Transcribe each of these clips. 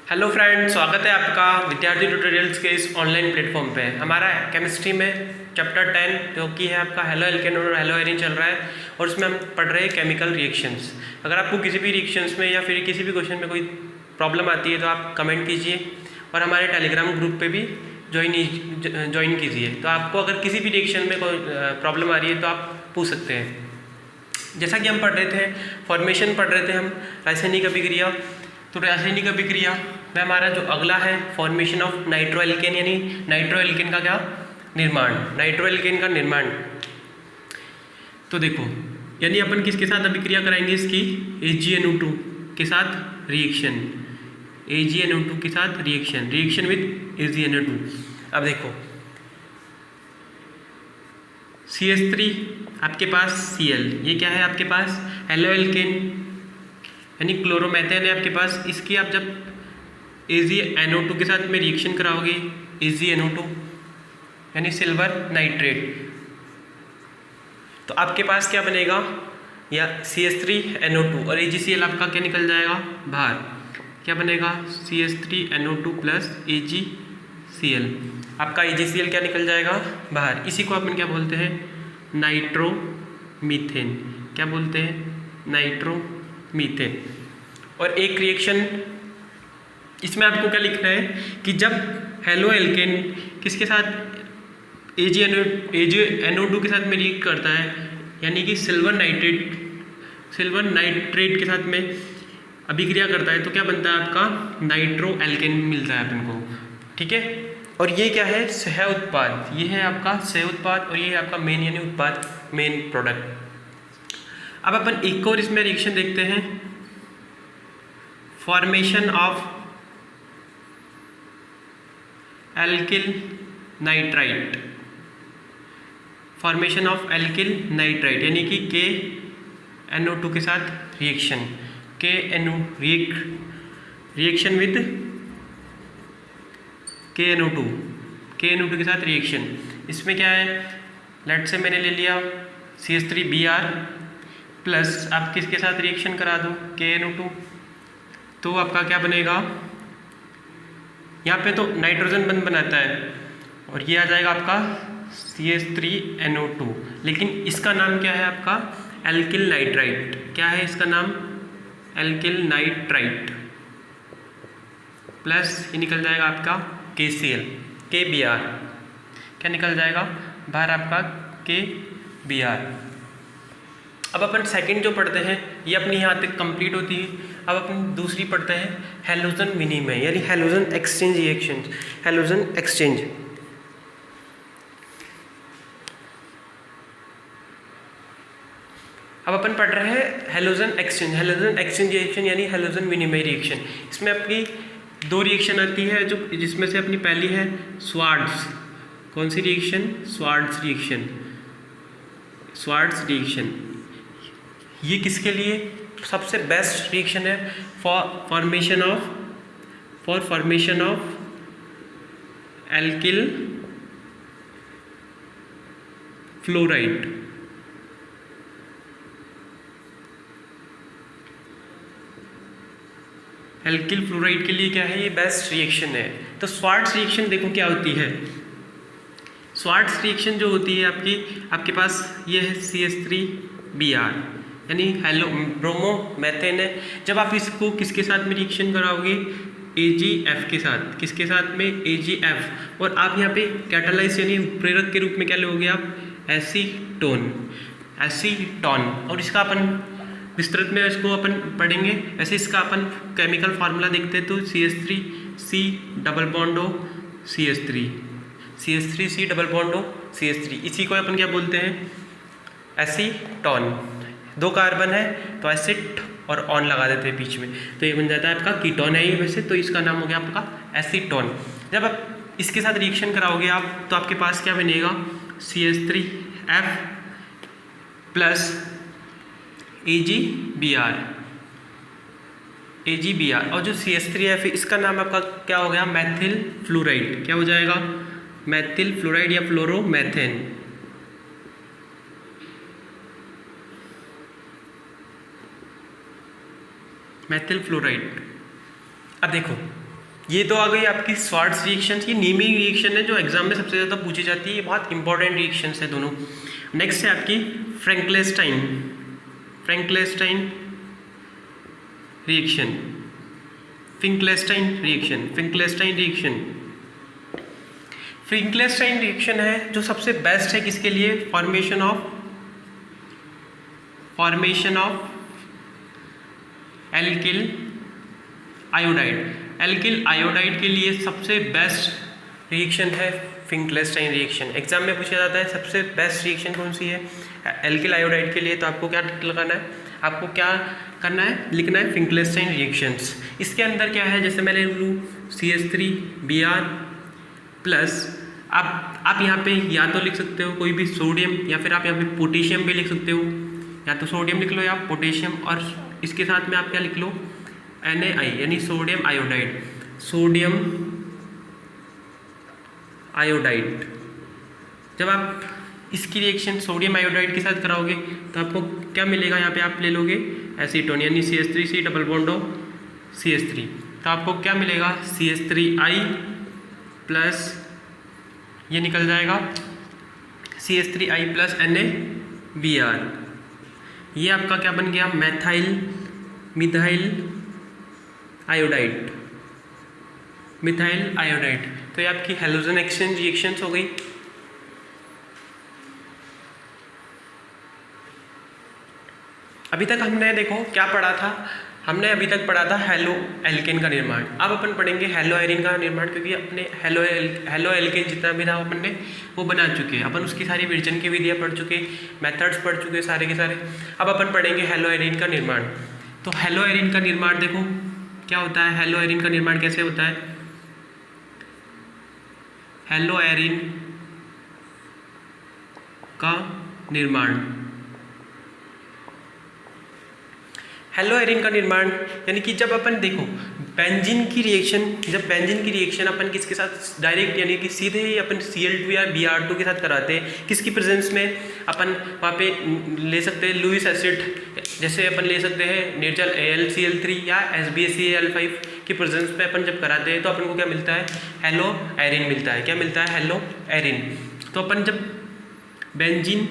Hello friend, स्वागत है आपका विद्यार्थी ट्यूटोरियल्स के इस ऑनलाइन प्लेटफॉर्म पे। हमारा केमिस्ट्री में चैप्टर 10 जो कि है आपका हेलो एल्केन और हेलो एरीन चल रहा है और उसमें हम पढ़ रहे हैं केमिकल रिएक्शंस। अगर आपको किसी भी रिएक्शंस में या फिर किसी भी क्वेश्चन में कोई प्रॉब्लम आती है तो आप कमेंट कीजिए और हमारे टेलीग्राम ग्रुप पे भी ज्वाइन कीजिए। तो आपको अगर किसी भी रिएक्शन में कोई प्रॉब्लम आ रही है तो आप पूछ सकते हैं। जैसा कि हम पढ़ रहे थे, फॉर्मेशन पढ़ रहे थे हम रासायनिक अभिक्रिया। तो रासायनिक अभिक्रिया में हमारा जो अगला है फॉर्मेशन ऑफ नाइट्रो एल्केन, यानी नाइट्रो एल्केन का क्या निर्माण, नाइट्रो एल्केन का निर्माण। तो देखो, यानी अपन किसके साथ अभिक्रिया कराएंगे इसकी, AgNO2 के साथ रिएक्शन, AgNO2 के साथ रिएक्शन विद AgNO2। अब देखो CH3 आपके पास Cl, ये क्या है आपके पास हेलो एल्केन यानी क्लोरोमेथेन है आपके पास। इसकी आप जब AgNO2 के साथ में रिएक्शन कराओगे, AgNO2 यानी सिल्वर नाइट्रेट, तो आपके पास क्या बनेगा, या CH3NO2 और AgCl आपका क्या निकल जाएगा बाहर, क्या बनेगा CH3NO2 प्लस AgCl, आपका AgCl क्या निकल जाएगा बाहर। इसी को अपन क्या बोलते हैं, नाइट्रोमीथेन। क्या बोलते हैं, नाइट्रोमीथेन। और एक रिएक्शन इसमें आपको क्या लिखना है कि जब हेलो एल्केन किसके साथ AgNO2 के साथ में रिएक्ट करता है, यानी कि सिल्वर नाइट्रेट के साथ में अभिक्रिया करता है, तो क्या बनता है आपका नाइट्रो एल्केन मिलता है अपन को। ठीक है, और ये क्या है, सह उत्पाद, ये है आपका सह उत्पाद और ये है आपका मेन यानी उत्पाद, मेन प्रोडक्ट। अब अपन एक और इसमें रिएक्शन देखते हैं, formation of alkyl nitrite, formation of alkyl nitrite यानी कि KNO2 के साथ रिएक्शन, रिएक्शन विद KNO2 के साथ रिएक्शन। इसमें क्या है, लेट से मैंने ले लिया CH3Br प्लस आप किसके साथ रिएक्शन करा दो KNO2, तो आपका क्या बनेगा, यहाँ पे तो नाइट्रोजन बंद बनाता है और ये आ जाएगा आपका CH3NO2, लेकिन इसका नाम क्या है आपका एल्किल नाइट्राइट। क्या है इसका नाम, एल्किल नाइट्राइट, प्लस ये निकल जाएगा आपका KCl, KBr, क्या निकल जाएगा बाहर आपका KBr। अब अपन सेकंड जो पढ़ते हैं ये अपनी यहाँ तक कंप्लीट होती है। अब अपन दूसरी पढ़ते हैं हैलोजन विनिमय यानी halogen exchange reaction, halogen exchange. अब अपन पढ़ रहे हैं हैलोजन एक्सचेंज रिएक्शन यानी हैलोजन विनिमय रिएक्शन। इसमें अपनी दो रिएक्शन आती है, जो जिसमें से अपनी पहली है स्वार्ट्ज। कौन सी रिएक्शन, स्वार्ट्ज रिएक्शन। ये किसके लिए सबसे बेस्ट रिएक्शन है, for formation of alkyl fluoride. Alkyl fluoride के लिए क्या है, ये बेस्ट रिएक्शन है। तो स्वार्ट्ज रिएक्शन देखो क्या होती है, स्वार्ट्ज रिएक्शन जो होती है आपके पास ये है CH3Br यानी हेलो ब्रोमोमेथेन है। जब आप इसको किसके साथ में रिएक्शन कराओगे, AgF के साथ, किसके साथ में AgF, और आप यहाँ पे कैटालाइज यानी प्रेरक के रूप में क्या लोगे आप, एसीटोन, और इसका अपन विस्तृत में इसको अपन पढ़ेंगे। वैसे इसका अपन केमिकल फार्मूला देखते हैं तो CH3C double bond O CH3C double bond O CH3, इसी को अपन क्या बोलते हैं, एसीटोन। दो कार्बन है तो एसिड और ऑन लगा देते हैं बीच में, तो ये बन जाता है आपका कीटोन है ये वैसे, तो इसका नाम हो गया आपका एसीटोन। जब आप इसके साथ रिएक्शन कराओगे आप, तो आपके पास क्या बनेगा, CH3F प्लस AgBr, और जो CH3F है इसका नाम आपका क्या हो गया, मैथिल फ्लोराइड। क्या हो जाएगा, मैथिल फ्लोराइड या फ्लोरोमेथेन। मैथिल फ्लोराइड। अब देखो ये तो आ गई आपकी स्वार्ट्स रिएक्शन। ये नीमी रिएक्शन है जो एग्जाम में सबसे ज़्यादा पूछी जाती है, ये बहुत इंपॉर्टेंट रिएक्शन है दोनों। नेक्स्ट है आपकी फ्रैंकलिस्टाइन रिएक्शन, फिंकलेस्टाइन रिएक्शन है जो सबसे बेस्ट है किसके लिए, फॉर्मेशन ऑफ एल्किल आयोडाइड के लिए सबसे बेस्ट रिएक्शन है फिंकलेस्टाइन रिएक्शन। एग्जाम में पूछा जाता है सबसे बेस्ट रिएक्शन कौन सी है एल्किल आयोडाइड के लिए, तो आपको क्या लगाना है, आपको क्या करना है, लिखना है फिंकलेस्टाइन रिएक्शंस। इसके अंदर क्या है, जैसे मैंने लूँ CH3Br प्लस, आप यहाँ पे या तो लिख सकते हो कोई भी सोडियम, या फिर आप यहाँ पे पोटेशियम भी लिख सकते हो, या तो सोडियम लिख लो या पोटेशियम, और इसके साथ में आप क्या लिख लो Na यानी सोडियम आयोडाइड। जब आप इसकी रिएक्शन सोडियम आयोडाइड के साथ कराओगे तो आपको क्या मिलेगा, यहाँ पे आप ले लोगे एसीटोन यानी CH3C डबल बॉन्ड CH3, तो आपको क्या मिलेगा CH3I प्लस, ये निकल जाएगा CH3I प्लस NaBr। ये आपका क्या बन गया, मिथाइल आयोडाइड। तो ये आपकी हैलोजन एक्सचेंज रिएक्शंस हो गई। अभी तक हमने देखो क्या पढ़ा था, हमने अभी तक पढ़ा था हेलो एल्केन का निर्माण। अब अपन पढ़ेंगे हेलो एरिन का निर्माण, क्योंकि अपने हेलो एल्केन जितना भी था अपन ने वो बना चुके हैं, अपन उसकी सारी विरचन की विधियाँ पढ़ चुके, मेथड्स पढ़ चुके सारे के सारे। अब अपन पढ़ेंगे हेलो एरिन का निर्माण। तो हेलो एरिन का निर्माण देखो क्या होता है, हेलो एरिन का निर्माण कैसे होता है, हेलो एरिन का निर्माण, हेलो एरिन का निर्माण यानी कि जब अपन देखो बेंजीन की रिएक्शन अपन किसके साथ डायरेक्ट यानी कि सीधे ही अपन Cl2 या Br2 के साथ कराते हैं, किसकी प्रेजेंस में, अपन वहाँ पे ले सकते हैं लुईस एसिड, जैसे अपन ले सकते हैं निर्जल AlCl3 या SbCl5 की प्रेजेंस में अपन जब कराते हैं तो अपन को क्या मिलता है, हेलो एरिन मिलता है। क्या मिलता है, हेलो एरिन। तो अपन जब बेंजीन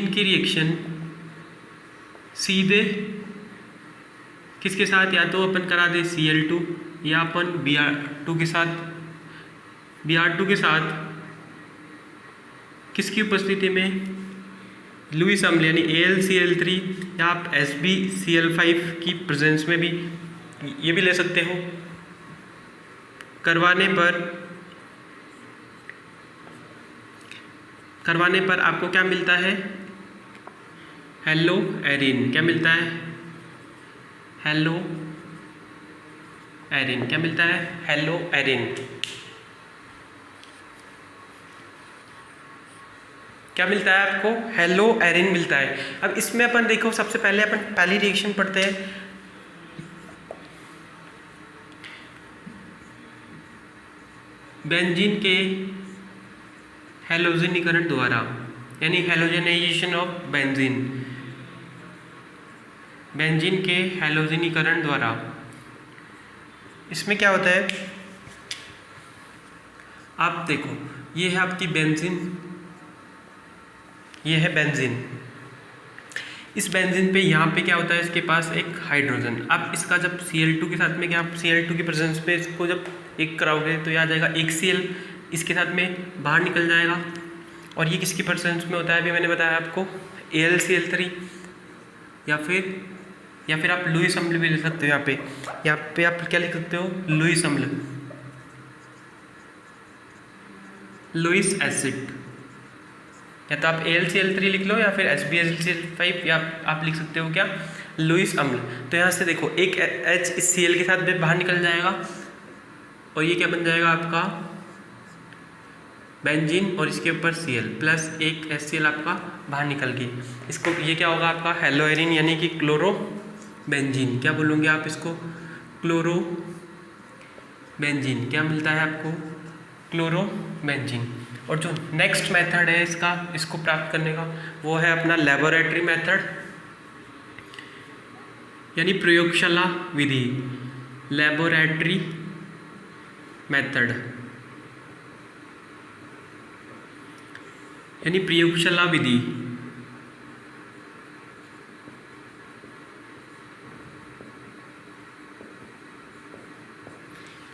की रिएक्शन सीधे किसके साथ, या तो अपन करा दे Cl2 या अपन Br2 के साथ किसकी उपस्थिति में, लुईस अम्ल यानी AlCl3 या आप SbCl5 की प्रेजेंस में भी ये भी ले सकते हो। करवाने पर आपको क्या मिलता है, हेलो एरिन। क्या मिलता है, हेलो एरिन। क्या मिलता है, हेलो एरिन। क्या मिलता है आपको, हेलो एरिन मिलता है। अब इसमें अपन देखो सबसे पहले अपन पहली रिएक्शन पढ़ते हैं, बेंजीन के हैलोजनीकरण द्वारा यानी हैलोजनाइजेशन ऑफ बेंजीन के हैलोजनीकरण द्वारा। इसमें क्या होता है, आप देखो ये है आपकी बेंजीन, ये है बेंजीन। इस बेंजीन पे यहाँ पे क्या होता है, इसके पास एक हाइड्रोजन। अब इसका जब Cl2 के साथ में क्या, Cl2 की प्रेजेंस पे इसको जब एक कराओगे तो यह आ जाएगा एक Cl, इसके साथ में बाहर निकल जाएगा। और ये किसकी प्रेजेंस में होता है, अभी मैंने बताया आपको AlCl3 या फिर आप लुईस अम्ल भी ले सकते हो। यहाँ पे आप क्या लिख सकते हो, लुईस अम्ल, लुईस एसिड, या तो आप AlCl3 लिख लो या फिर SbCl5 या आप लिख सकते हो क्या, लुईस अम्ल। तो यहाँ से देखो एक H इस Cl के साथ में बाहर निकल जाएगा और ये क्या बन जाएगा आपका बेंजीन, और इसके ऊपर Cl प्लस एक HCl आपका बाहर निकल गई। इसको ये क्या होगा आपका हेलो एरिन यानी कि क्लोरो बेंजीन। क्या बोलोगे आप इसको, क्लोरो बेंजीन। क्या मिलता है आपको, क्लोरो बेंजीन। और जो नेक्स्ट मेथड है इसको प्राप्त करने का वो है अपना लेबोरेटरी मेथड। यानी प्रयोगशाला विधि, लैबोरेटरी मेथड, यानी प्रयोगशाला विधि।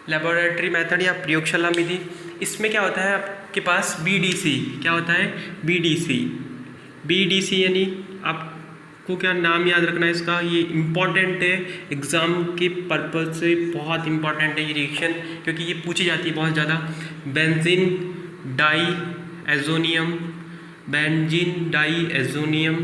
लेबोरेटरी मेथड या प्रयोगशाला विधि, इसमें क्या होता है आपके पास BDC, क्या होता है BDC यानी आपको क्या नाम याद रखना है इसका, ये इम्पॉर्टेंट है एग्ज़ाम के पर्पज से, बहुत इम्पॉर्टेंट है ये रिएक्शन, क्योंकि ये पूछी जाती है बहुत ज़्यादा। Benzene die azonium, benzene die azonium,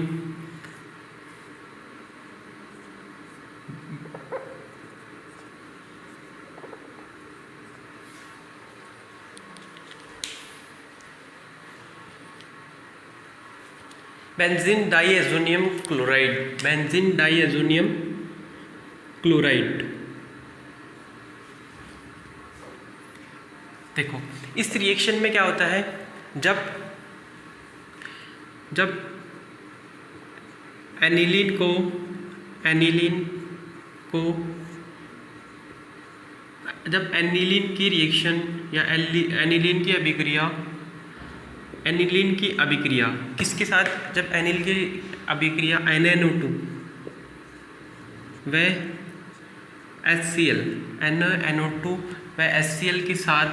benzene diazonium chloride, benzene diazonium chloride. देखो इस रिएक्शन में क्या होता है, जब एनिलीन जब एनिलीन की रिएक्शन या एनिलीन की अभिक्रिया किसके साथ, जब एनिल की अभिक्रिया NaNO2 व HCl, NaNO2 व HCl के साथ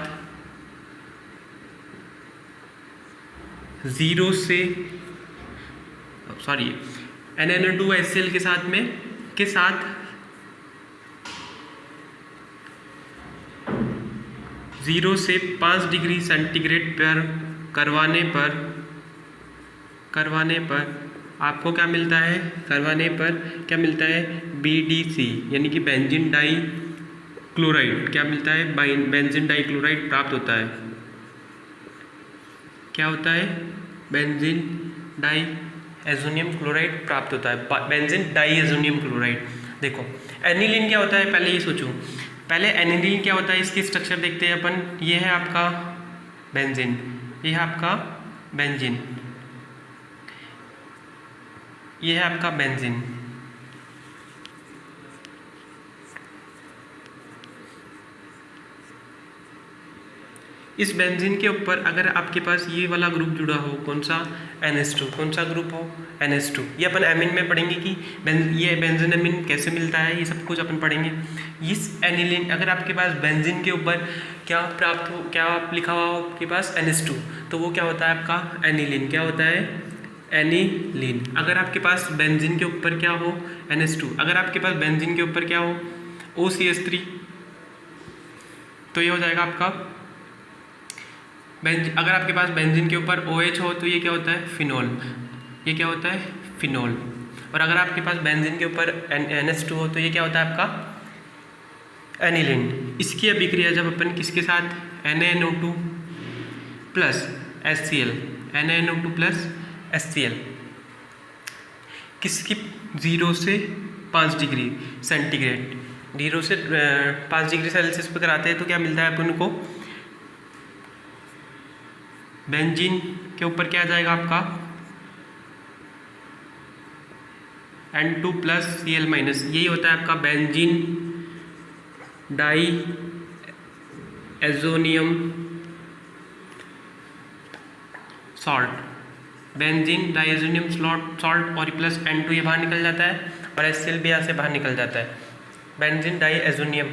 0 से NaNO2 HCl के साथ 0 से 5 डिग्री सेंटीग्रेड पर करवाने पर आपको क्या मिलता है, BDC यानी कि बेंजीन डाई क्लोराइड, क्या मिलता है, बेंजीन डाई क्लोराइड प्राप्त होता है। क्या होता है, बेंजीन डाई एजोनियम क्लोराइड प्राप्त होता है, बेंजीन डाई एजोनियम क्लोराइड। देखो एनिलीन क्या होता है, पहले ये सोचो, पहले एनिलीन क्या होता है, इसकी स्ट्रक्चर देखते हैं अपन। ये है आपका बेंजीन, ये है आपका बेंजीन, ये है आपका बेंजीन। इस बेंजीन के ऊपर अगर आपके पास ये वाला ग्रुप जुड़ा हो, कौन सा, NH2, कौन सा ग्रुप हो, NH2। ये अपन एमीन में पढ़ेंगे कि ये बेंजीन एमीन कैसे मिलता है, ये सब कुछ अपन पढ़ेंगे। इस एनिलीन, अगर आपके पास बेंजीन के ऊपर क्या प्राप्त हो, क्या लिखा हुआ हो आपके पास, NH2, तो वो क्या होता है आपका एनिलीन, क्या होता है एनिलीन। अगर आपके पास बेंजीन के ऊपर क्या हो, NH2, अगर आपके पास बेंजीन के ऊपर क्या हो, OCH3, तो ये हो जाएगा आपका अगर आपके पास बेंजीन के ऊपर OH हो तो ये क्या होता है, फिनोल, ये क्या होता है, फिनोल। और अगर आपके पास बेंजीन के ऊपर NH2 हो तो ये क्या होता है आपका एनिलीन। इसकी अभिक्रिया जब अपन किसके साथ, NaNO2 plus HCl, NaNO2 plus HCl, किसकी 0 से 5 डिग्री सेंटीग्रेड, 0 से 5 डिग्री सेल्सियस पर कराते हैं तो क्या मिलता है अपन को, बेंजीन के ऊपर क्या आ जाएगा आपका N2 प्लस Cl माइनस, यही होता है आपका benzene die azonium salt, benzene diazonium salt, और प्लस N2 ये बाहर निकल जाता है और HCl भी यहाँ से बाहर निकल जाता है, बेंजीन डाइएजोनियम,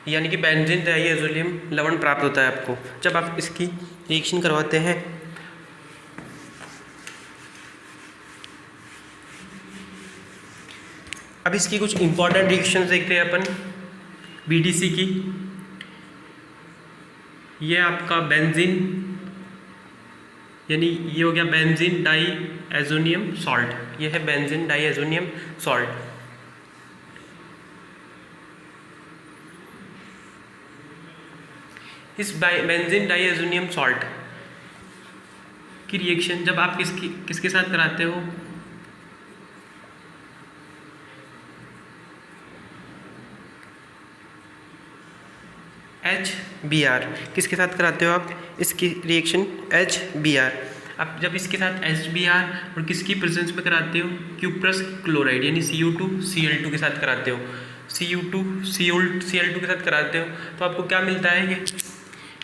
यानी कि बेंजीन डाइएजोनियम लवण प्राप्त होता है आपको जब आप इसकी रिएक्शन करवाते हैं। अब इसकी कुछ इंपॉर्टेंट रिएक्शंस देखते हैं अपन BDC की। ये आपका बेंजीन, यानी ये हो गया बेंजीन डाई एजोनियम सॉल्ट, ये है बेंजीन डाई एजोनियम सॉल्ट। इस बेंजीन डाइएजोनियम सॉल्ट की रिएक्शन जब आप किसके साथ कराते हो, HBr, किसके साथ कराते हो आप इसकी रिएक्शन, HBr। अब जब इसके साथ HBr और किसकी प्रेजेंस में कराते हो, क्यूप्रस क्लोराइड यानी Cu2Cl2 के साथ कराते हो, Cu2Cl2 के साथ कराते हो, तो आपको क्या मिलता है,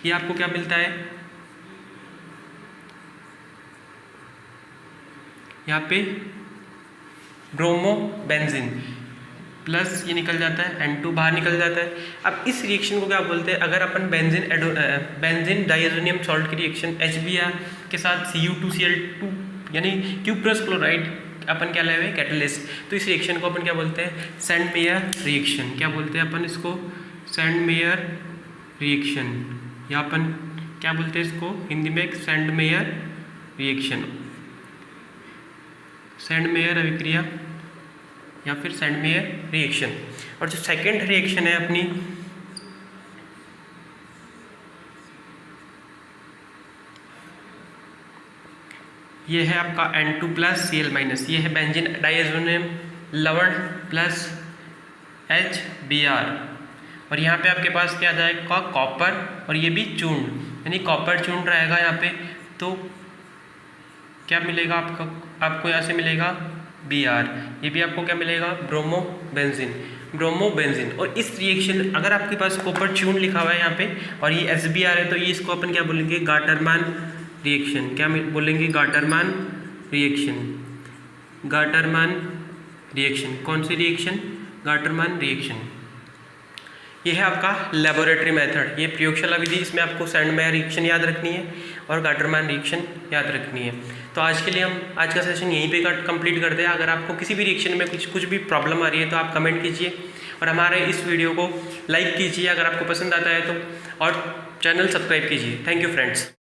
ये आपको क्या मिलता है, यहाँ पे ब्रोमोबेंजीन प्लस ये निकल जाता है, N2 बाहर निकल जाता है। अब इस रिएक्शन को क्या बोलते हैं, अगर अपन बेंजीन डाइएजोनियम सॉल्ट की रिएक्शन HBr के साथ Cu2Cl2 यानी क्यूप्रस क्लोराइड अपन क्या लाए हुए कैटलिस्ट, तो इस रिएक्शन को अपन क्या बोलते हैं, सैंडमेयर रिएक्शन। क्या बोलते हैं अपन इसको, सैंडमेयर रिएक्शन, या अपन क्या बोलते हैं इसको हिंदी में, एक सैंडमेयर रिएक्शन, सैंडमेयर अभिक्रिया या फिर सैंडमेयर रिएक्शन। और जो सेकेंड रिएक्शन है अपनी, ये है आपका N2 प्लस Cl माइनस, ये है बेंजीन डाइएजोनियम लवण प्लस HBr, और यहाँ पे आपके पास क्या आ जाएगा, कॉपर, और ये भी चूर्ण, यानी कॉपर चूर्ण रहेगा यहाँ पे, तो क्या मिलेगा आपको यहाँ से मिलेगा Br, ये भी आपको क्या मिलेगा, ब्रोमोबेंजीन। और इस रिएक्शन, अगर आपके पास कॉपर चूर्ण लिखा हुआ है यहाँ पे और ये HBr है, तो ये इसको अपन क्या बोलेंगे, गाटरमान रिएक्शन। क्या बोलेंगे, गाटरमान रिएक्शन। कौन सी रिएक्शन, गाटरमान रिएक्शन। ये है आपका लेबोरेटरी मेथड, ये प्रयोगशाला विधि, इसमें आपको सैंडमेयर रिएक्शन याद रखनी है और गाटरमान रिएक्शन याद रखनी है। तो आज के लिए हम आज का सेशन यहीं पे कंप्लीट करते हैं। अगर आपको किसी भी रिएक्शन में कुछ भी प्रॉब्लम आ रही है तो आप कमेंट कीजिए और हमारे इस वीडियो को लाइक कीजिए अगर आपको पसंद आता है तो, और चैनल सब्सक्राइब कीजिए। Thank you friends.